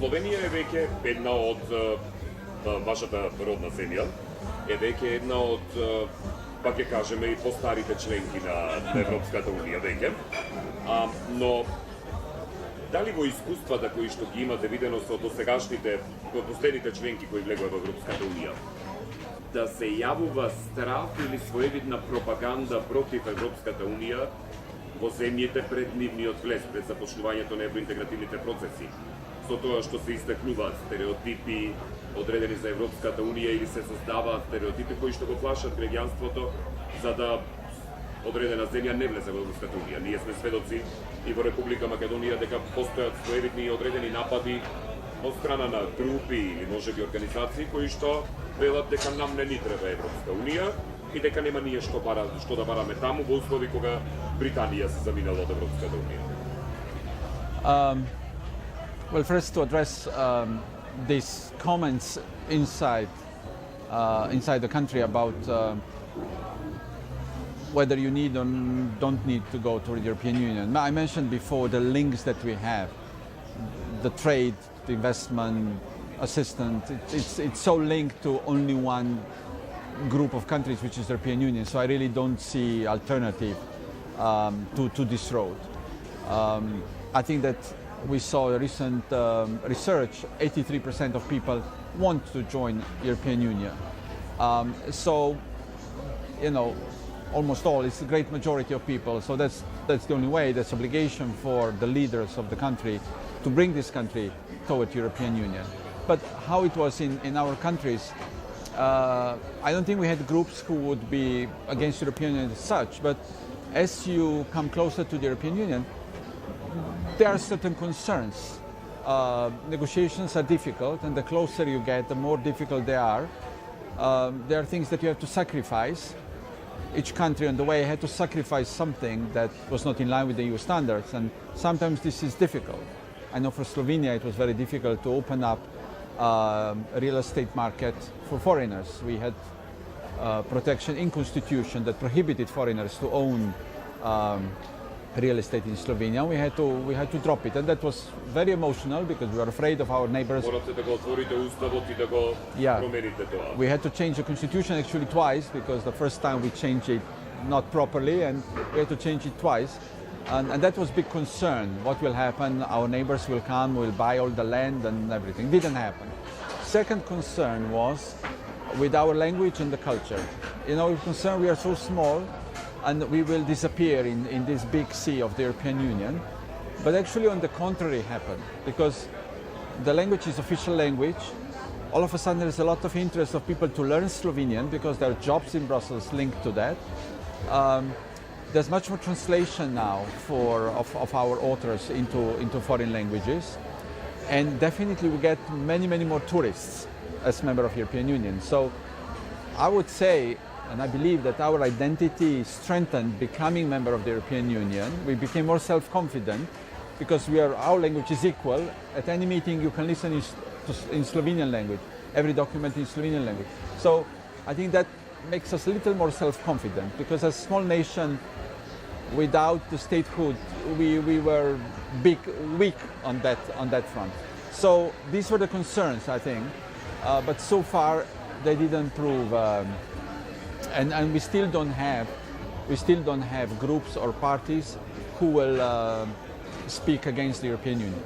Словенија е веќе една од вашата родна земја, е веќе една од, пак ќе кажеме, и постарите членки на Европската Унија веќе. Но дали во искуствата кои што ги имате видено со досегашните, последните членки кои влегува во Европската Унија, да се јавува страф или своевидна пропаганда против Европската Унија во земјите пред нивниот влез, пред започнувањето на евроинтегративните процеси, со тоа што се истакнуваат стереотипи одредени за Европската Унија или се создаваат стереотипи кои што го плашат граѓанството за да одредена земја не влезе во Европската Унија. Ние сме сведоци и во Република Македонија дека постојат своевидни и одредени напади од страна на групи или можеби организации кои што велат дека нам не ни треба Европска Унија и дека нема ние што да бараме таму во услови кога Британија се заминала од Европската Унија. Well, first to address these comments inside the country about whether you need or don't need to go to the European Union. I mentioned before the links that we have, the trade, the investment, assistance. It's so linked to only one group of countries, which is the European Union. So I really don't see alternative to this road. I think that we saw a recent research, 83% of people want to join European Union. So, you know, almost all, it's a great majority of people. So that's the only way, that's obligation for the leaders of the country to bring this country toward European Union. But how it was in our countries, I don't think we had groups who would be against European Union as such, but as you come closer to the European Union, there are certain concerns. Negotiations are difficult, and the closer you get, the more difficult they are. There are things that you have to sacrifice. Each country on the way had to sacrifice something that was not in line with the EU standards, and sometimes this is difficult. I know for Slovenia it was very difficult to open up a real estate market for foreigners. We had protection in constitution that prohibited foreigners to own real estate in Slovenia. We had to drop it, and that was very emotional because we were afraid of our neighbors. Yeah. We had to change the constitution actually twice, because the first time we changed it not properly, and we had to change it twice. And that was big concern. What will happen? Our neighbors will come, will buy all the land and everything. Didn't happen. Second concern was with our language and the culture. You know, we're concerned we are so small and we will disappear in this big sea of the European Union. But actually on the contrary happened, because the language is official language. All of a sudden there's a lot of interest of people to learn Slovenian because there are jobs in Brussels linked to that. There's much more translation now of our authors into foreign languages. And definitely we get many more tourists as member of European Union. So I would say, and I believe that our identity strengthened becoming member of the European Union. We became more self-confident because our language is equal. At any meeting you can listen in Slovenian language, every document in Slovenian language. So I think that makes us a little more self-confident, because as a small nation without the statehood, we were weak on that front. So these were the concerns, I think, but so far they didn't prove. And we still don't have groups or parties who will speak against the European Union.